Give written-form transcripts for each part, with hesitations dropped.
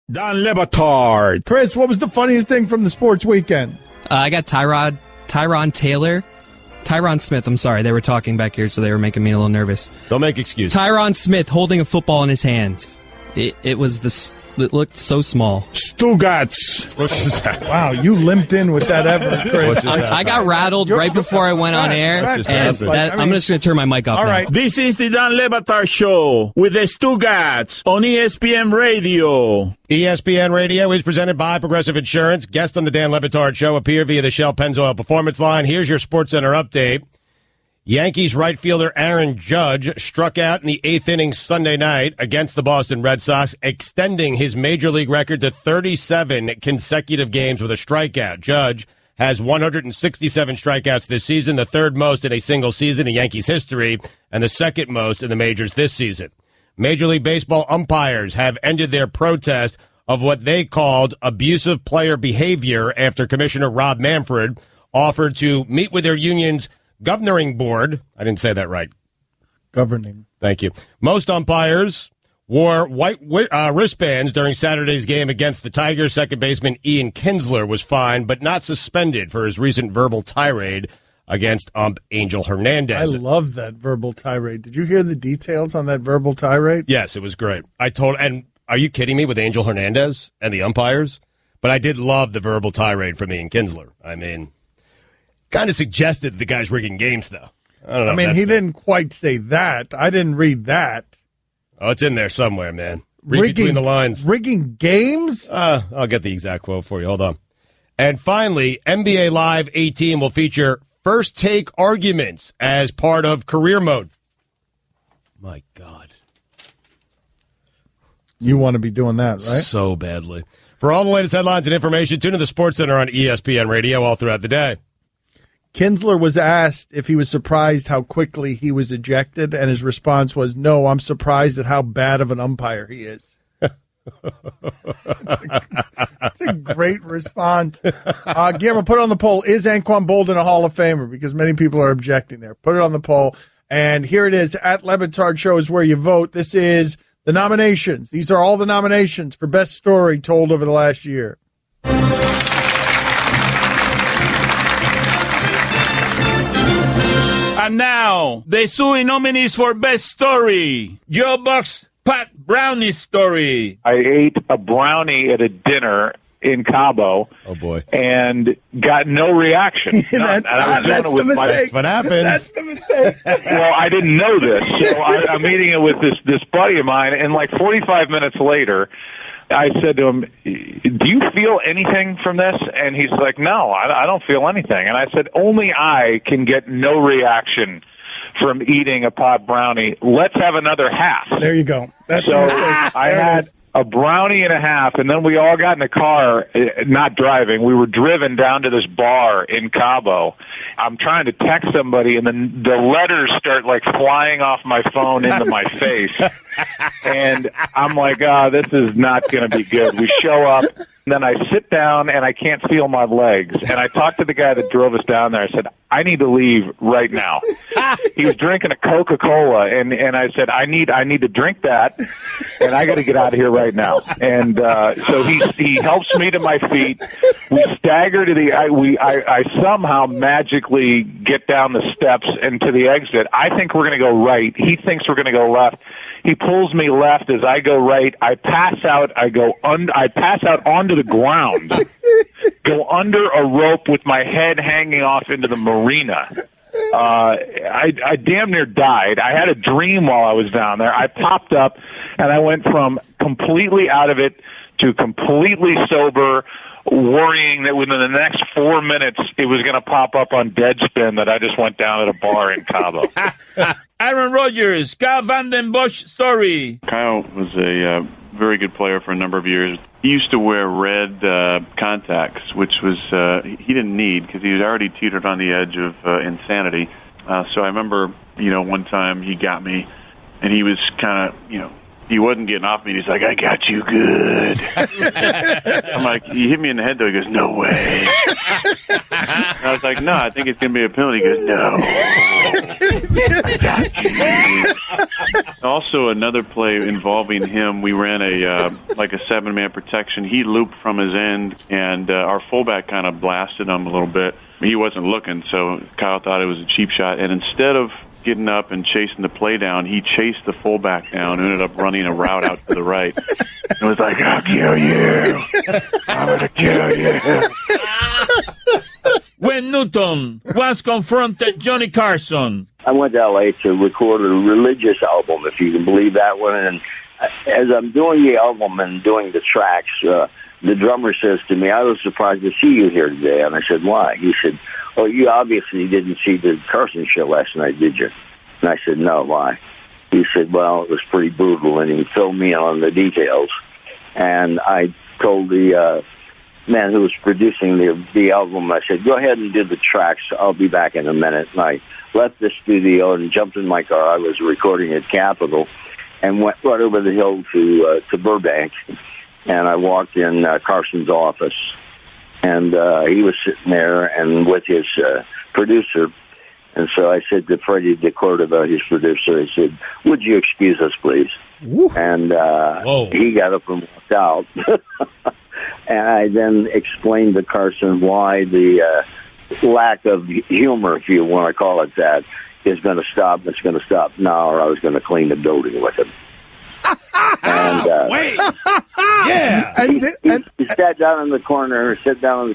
Don Lebatard. Chris, what was the funniest thing from the sports weekend? I got Tyron Smith, I'm sorry. They were talking back here, so they were making me a little nervous. Don't make excuses. Tyron Smith holding a football in his hands. It looked so small. Stugotz. Wow, you limped in with that effort, Chris. I got rattled right before I went on air, and I'm just going to turn my mic off. All now. right. This is the Don Lebatard Show with the Stugotz on ESPN Radio. ESPN Radio is presented by Progressive Insurance. Guest on the Dan Lebatard Show appear via the Shell Pennzoil Performance Line. Here's your SportsCenter update. Yankees right fielder Aaron Judge struck out in the 8th inning Sunday night against the Boston Red Sox, extending his major league record to 37 consecutive games with a strikeout. Judge has 167 strikeouts this season, the third most in a single season in Yankees history, and the second most in the majors this season. Major League Baseball umpires have ended their protest of what they called abusive player behavior after Commissioner Rob Manfred offered to meet with their union's governing board. I didn't say that right. Governing. Thank you. Most umpires wore white wristbands during Saturday's game against the Tigers. Second baseman Ian Kinsler was fined, but not suspended for his recent verbal tirade against ump Angel Hernandez. I love that verbal tirade. Did you hear the details on that verbal tirade? Yes, it was great. And are you kidding me with Angel Hernandez and the umpires? But I did love the verbal tirade from Ian Kinsler. I mean, kind of suggested that the guy's rigging games, though. I don't know. I mean, he didn't quite say that. I didn't read that. Oh, it's in there somewhere, man. Read between the lines. Rigging games? I'll get the exact quote for you. Hold on. And finally, NBA Live 18 will feature first take arguments as part of career mode. My God. You want to be doing that, right? So badly. For all the latest headlines and information, tune to the SportsCenter on ESPN Radio all throughout the day. Kinsler was asked if he was surprised how quickly he was ejected, and his response was, "No, I'm surprised at how bad of an umpire he is." It's a great response. Guillermo, put it on the poll. Is Anquan Boldin a Hall of Famer? Because many people are objecting there. Put it on the poll. And here it is. At Lebatard Show is where you vote. This is the nominations. These are all the nominations for best story told over the last year. And now, the Suey nominees for Best Story. Joe Buck's Pat Brownie story. I ate a brownie at a dinner in Cabo. Oh, boy. And got no reaction. That's the mistake. What happens? That's the mistake. Well, I didn't know this. So I'm eating it with this buddy of mine, and like 45 minutes later, I said to him, "Do you feel anything from this?" And he's like, "No, I don't feel anything." And I said, "Only I can get no reaction from eating a pot brownie. Let's have another half." There you go. That's so the mistake. I had a brownie and a half, and then we all got in a car, not driving. We were driven down to this bar in Cabo. I'm trying to text somebody, and then the letters start like flying off my phone into my face. And I'm like, this is not going to be good. We show up, and then I sit down, and I can't feel my legs. And I talked to the guy that drove us down there. I said, "I need to leave right now." He was drinking a Coca-Cola, and I said, I need to drink that, and I got to get out of here right now. And so he helps me to my feet. We stagger to I somehow magically get down the steps and to the exit. I think we're going to go right. He thinks we're going to go left. He pulls me left as I go right. I pass out. I pass out onto the ground, go under a rope with my head hanging off into the marina. I damn near died. I had a dream while I was down there. I popped up, and I went from completely out of it to completely sober, worrying that within the next 4 minutes it was going to pop up on Deadspin that I just went down at a bar in Cabo. Aaron Rodgers, Kyle Van Den Bosch story. Kyle was a very good player for a number of years. He used to wear red contacts, which was he didn't need because he was already teetered on the edge of insanity. So I remember, one time he got me, and he was kind of, he wasn't getting off me. He's like, "I got you good." I'm like, "You hit me in the head, though." He goes, "No way." I was like, "No, I think it's going to be a penalty." He goes, "No. I got you." Also, another play involving him, we ran a 7-man protection. He looped from his end, and our fullback kind of blasted him a little bit. He wasn't looking, so Kyle thought it was a cheap shot. And instead of getting up and chasing the play down, he chased the fullback down and ended up running a route out to the right. It was like, I'll kill you. I'm going to kill you. When Newton was confronted Johnny Carson. I went to L.A. to record a religious album, if you can believe that one. And as I'm doing the album and doing the tracks, the drummer says to me, I was surprised to see you here today. And I said, why? He said, oh, you obviously didn't see the Carson show last night, did you? And I said, no, why? He said, well, it was pretty brutal, and he filled me in on the details. And I told the man who was producing the album, I said, go ahead and do the tracks. I'll be back in a minute. And I left the studio and jumped in my car. I was recording at Capitol and went right over the hill to Burbank. And I walked in Carson's office, and he was sitting there and with his producer. And so I said to Freddie DeCordova, his producer, I said, would you excuse us, please? Woo. And he got up and walked out. And I then explained to Carson why the lack of humor, if you want to call it that, is going to stop. It's going to stop now, or I was going to clean the building with him. And Wait. Yeah. He sat down in the corner. He said, well,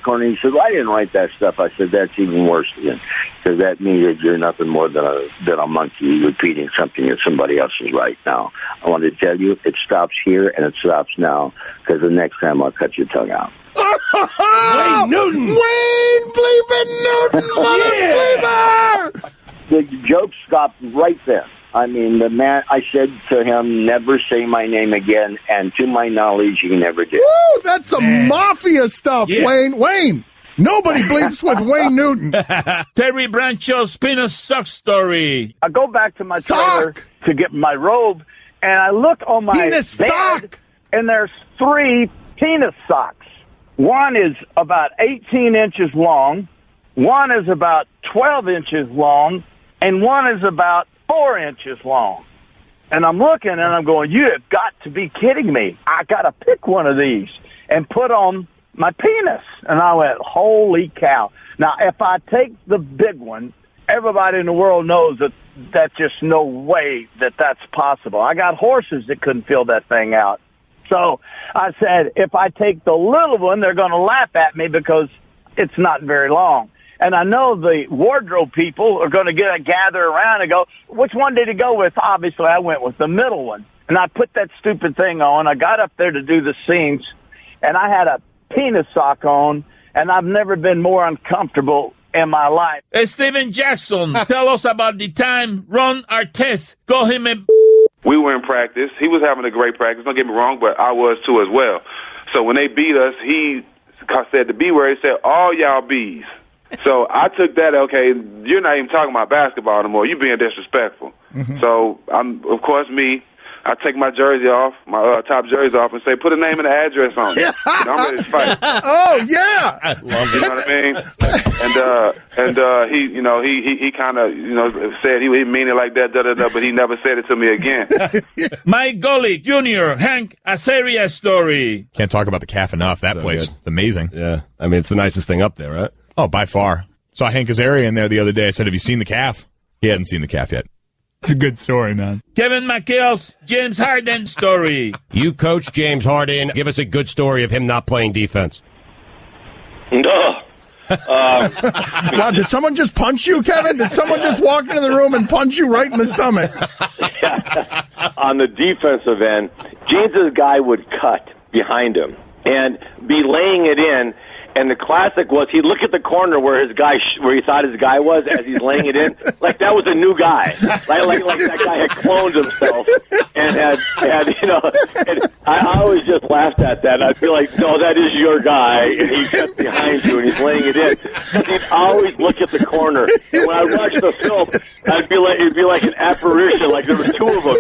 I didn't write that stuff. I said, that's even worse, because that means that you're nothing more than a monkey repeating something that somebody else is right now. I want to tell you, it stops here and it stops now, because the next time I'll cut your tongue out. Wayne Newton. Wayne bleeping Newton, bleeper! The joke stopped right there. I mean, the man, I said to him, never say my name again, and to my knowledge, he never did. Woo, that's some mafia stuff, yeah. Wayne. Nobody bleeps with Wayne Newton. Terry Brancho's penis sock story. I go back to my trailer to get my robe, and I look on my bed, sock, and there's 3 penis socks. One is about 18 inches long, one is about 12 inches long, and one is about 4 inches long. And I'm looking and I'm going, you have got to be kidding me. I got to pick one of these and put on my penis. And I went, holy cow. Now, if I take the big one, everybody in the world knows that that's just no way that that's possible. I got horses that couldn't fill that thing out. So I said, if I take the little one, they're going to laugh at me because it's not very long. And I know the wardrobe people are going to gather around and go, which one did he go with? Obviously, I went with the middle one. And I put that stupid thing on. I got up there to do the scenes, and I had a penis sock on, and I've never been more uncomfortable in my life. Hey, Steven Jackson, tell us about the time Ron Artest called him a... We were in practice. He was having a great practice. Don't get me wrong, but I was too as well. So when they beat us, he said the B word. He said, all y'all B's. So I took that, okay, you're not even talking about basketball anymore. You're being disrespectful. Mm-hmm. So, of course, I take my jersey off, my top jersey off, and say, put a name and an address on it. I'm ready to fight. Oh, yeah. I love it. You know what I mean? He kind of, said he mean it like that, but he never said it to me again. My goalie, Junior, Hank Azaria story. Can't talk about the calf enough. That place, it's amazing. Yeah. I mean, it's the nicest thing up there, right? Oh, by far. Saw Hank Azaria in there the other day. I said, have you seen the calf? He hadn't seen the calf yet. It's a good story, man. Kevin McHale's James Harden story. You coach James Harden. Give us a good story of him not playing defense. Wow, did someone just punch you, Kevin? Did someone just walk into the room and punch you right in the stomach? Yeah. On the defensive end, James's guy would cut behind him and be laying it in. And the classic was he'd look at the corner where his guy, where he thought his guy was as he's laying it in, like that was a new guy, like that guy had cloned himself and had And I always just laughed at that. I'd be like, no, that is your guy, and he cuts behind you and he's laying it in. Because he'd always look at the corner. And when I watched the film, it'd be like an apparition, like there was 2 of them,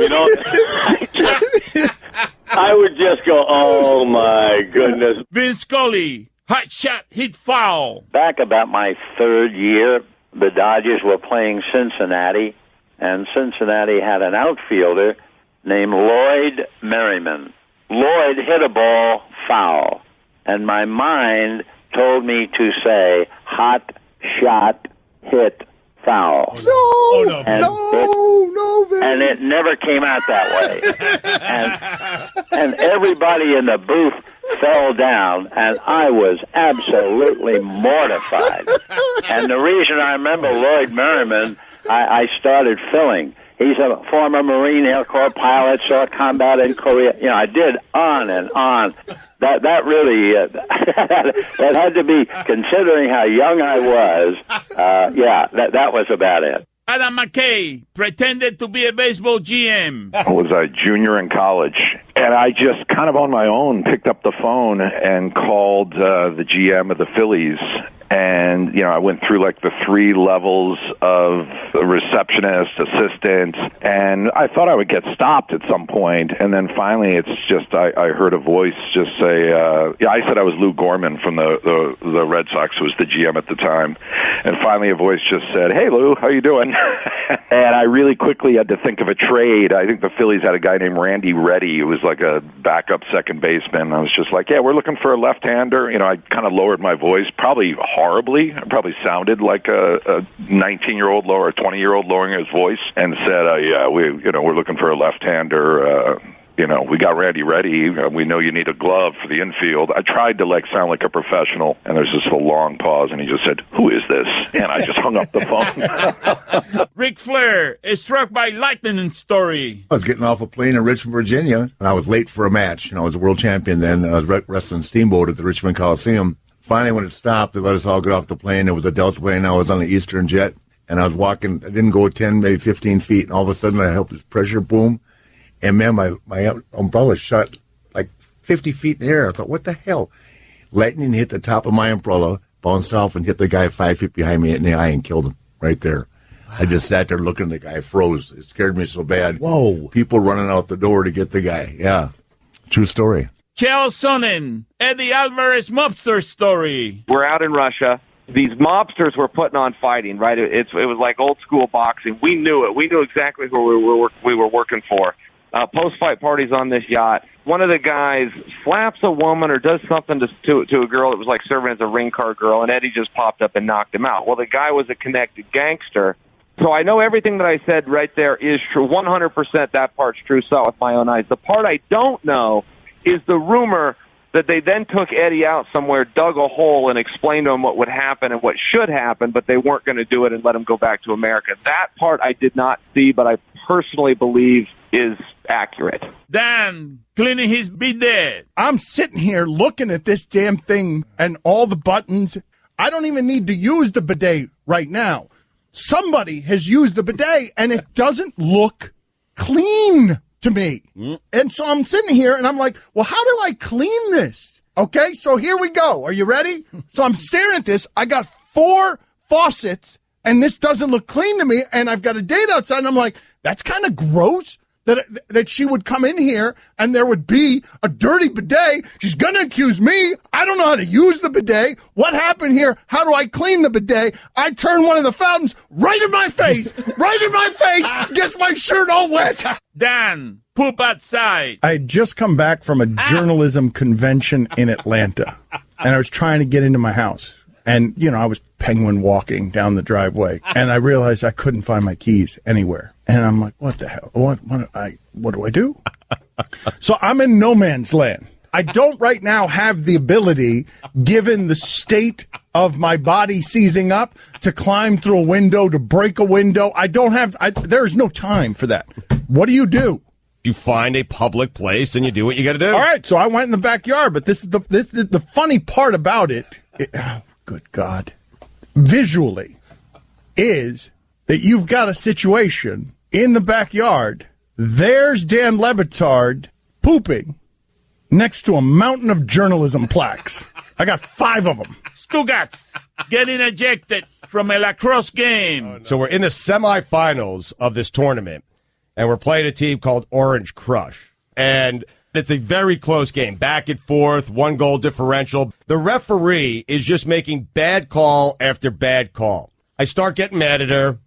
I would just go, oh my goodness. Vince Scully. Hot shot, hit foul. Back about my 3rd year, the Dodgers were playing Cincinnati, and Cincinnati had an outfielder named Lloyd Merriman. Lloyd hit a ball foul, and my mind told me to say, hot shot hit foul. No, and it never came out that way. and everybody in the booth fell down, and I was absolutely mortified. And the reason I remember Lloyd Merriman, I started filling. He's a former Marine Air Corps pilot, saw combat in Korea. You know, I did on and on. That really, that had to be, considering how young I was, that was about it. Adam McKay pretended to be a baseball GM. I was a junior in college, and I just kind of on my own picked up the phone and called the GM of the Phillies. And, you know, I went through like the 3 levels of receptionist, assistant, and I thought I would get stopped at some point. And then finally, it's just, I heard a voice just say, I said I was Lou Gorman from the Red Sox, who was the GM at the time. And finally, a voice just said, "Hey, Lou, how you doing?" And I really quickly had to think of a trade. I think the Phillies had a guy named Randy Reddy, who was like a backup second baseman. I was just like, yeah, we're looking for a left-hander. You know, I kind of lowered my voice, probably horribly. I probably sounded like a 19-year-old or a 20-year-old lowering his voice, and said, we're looking for a left-hander. We got Randy Reddy. We know you need a glove for the infield. I tried to sound like a professional, and there's just a long pause, and he just said, "Who is this?" And I just hung up the phone. Ric Flair is struck by lightning story. I was getting off a plane in Richmond, Virginia, and I was late for a match. I was a world champion then. I was wrestling Steamboat at the Richmond Coliseum. Finally, when it stopped, they let us all get off the plane. It was a Delta plane. I was on the Eastern jet, and I was walking. I didn't go 10, maybe 15 feet, and all of a sudden I felt this pressure boom. And, man, my umbrella shot like 50 feet in the air. I thought, what the hell? Lightning hit the top of my umbrella, bounced off, and hit the guy 5 feet behind me in the eye and killed him right there. Wow. I just sat there looking, the guy froze. It scared me so bad. Whoa. People running out the door to get the guy. Yeah. True story. Chael Sonnen, Eddie Alvarez mobster story. We're out in Russia. These mobsters were putting on fighting, right? It was like old school boxing. We knew it. We knew exactly who we were working for. Post-fight parties on this yacht. One of the guys slaps a woman or does something to a girl that was like serving as a ring card girl, and Eddie just popped up and knocked him out. Well, the guy was a connected gangster. So I know everything that I said right there is true. 100% that part's true. Saw it with my own eyes. The part I don't know is the rumor that they then took Eddie out somewhere, dug a hole, and explained to him what would happen and what should happen, but they weren't going to do it and let him go back to America. That part I did not see, but I personally believe is accurate. Dan cleaning his bidet. I'm sitting here looking at this damn thing and all the buttons. I don't even need to use the bidet right now. Somebody has used the bidet, and it doesn't look clean to me. And so I'm sitting here, and I'm like, well, how do I clean this? Okay, so here we go. Are you ready? So I'm staring at this. I got 4 faucets, and this doesn't look clean to me, and I've got a date outside, and I'm like, that's kind of gross. That she would come in here and there would be a dirty bidet. She's going to accuse me. I don't know how to use the bidet. What happened here? How do I clean the bidet? I turn one of the fountains right in my face. Gets my shirt all wet. Dan, poop outside. I had just come back from a journalism convention in Atlanta, and I was trying to get into my house. And, I was penguin walking down the driveway, and I realized I couldn't find my keys anywhere. And I'm like, what the hell? What do I do? So I'm in no man's land. I don't right now have the ability, given the state of my body seizing up, to climb through a window, to break a window. There's no time for that. What do? You find a public place and you do what you got to do. All right, so I went in the backyard, but this is the funny part about it. Good God. Visually, is that you've got a situation in the backyard. There's Dan Lebatard pooping next to a mountain of journalism plaques. I got 5 of them. Stugotz getting ejected from a lacrosse game. Oh, no. So we're in the semifinals of this tournament, and we're playing a team called Orange Crush. And it's a very close game, back and forth, 1-goal differential. The referee is just making bad call after bad call. I start getting mad at her.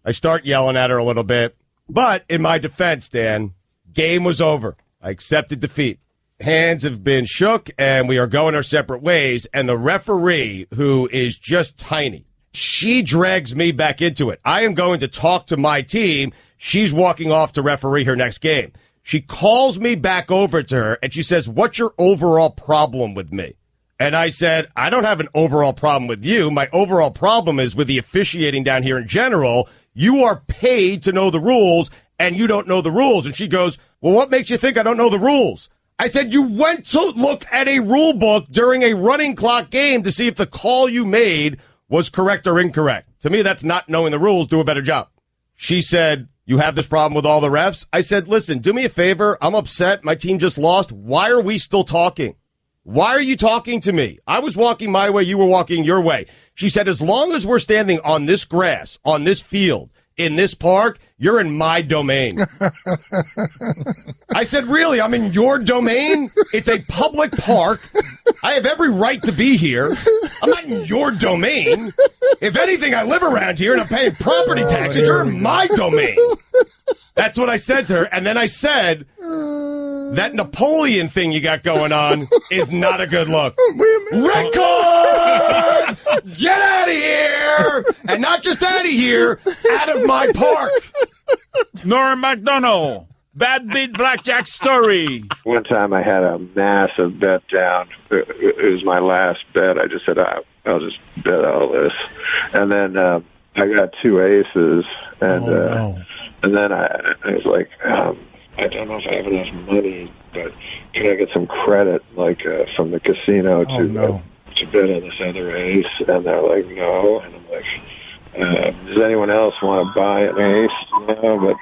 I start yelling at her a little bit. But in my defense, Dan, Game was over. I accepted defeat. Hands have been shook, and we are going our separate ways. And the referee, who is just tiny, she drags me back into it. I am going to talk to my team. She's walking off to referee her next game. She calls me back over to her, and she says, "What's your overall problem with me?" And I said, "I don't have an overall problem with you. My overall problem is with the officiating down here in general. You are paid to know the rules, and you don't know the rules." And she goes, "Well, what makes you think I don't know the rules?" I said, "You went to look at a rule book during a running clock game to see if the call you made was correct or incorrect. To me, that's not knowing the rules. Do a better job." She said, "You have this problem with all the refs?" I said, "Listen, do me a favor. I'm upset. My team just lost. Why are we still talking? Why are you talking to me? I was walking my way. You were walking your way." She said, "As long as we're standing on this grass, on this field, in this park, you're in my domain." I said, "Really? I'm in your domain? It's a public park. I have every right to be here. I'm not in your domain. If anything, I live around here and I'm paying property taxes. You're in my domain." That's what I said to her. And then I said, "That Napoleon thing you got going on is not a good look. Record! Get out of here! And not just out of here, out of my park." Norm MacDonald, bad beat blackjack story. One time I had a massive bet down. It was my last bet. I just said, I'll just bet all this. And then I got 2 aces. And and then I was like, I don't know if I have enough money, but can I get some credit, like from the casino to bet on this other ace? And they're like, no. And I'm like, does anyone else want to buy an ace? No, but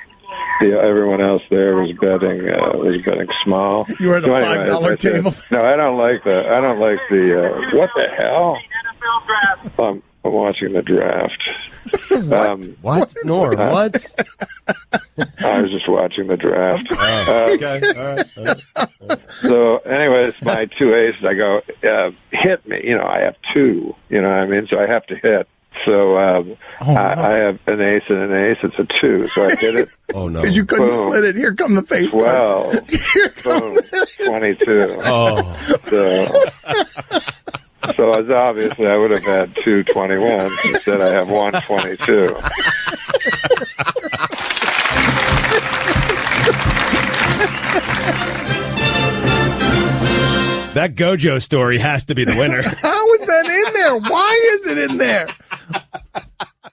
everyone else there was betting small. You were at the $5 table. No, I don't like the. What the hell? I'm watching the draft. What? Nor what? I was just watching the draft. Okay. All right. So, anyways, my 2 aces, I go, hit me. You know, I have 2. You know what I mean? So I have to hit. So I have an ace and an ace. It's a 2. So I hit it. Oh, no. Because you couldn't split it. Here come the face cards. 12. Boom. 22. Oh. So as obviously I would have had 2 21s. Instead I have 1 22. That Gojo story has to be the winner. How is that in there? Why is it in there?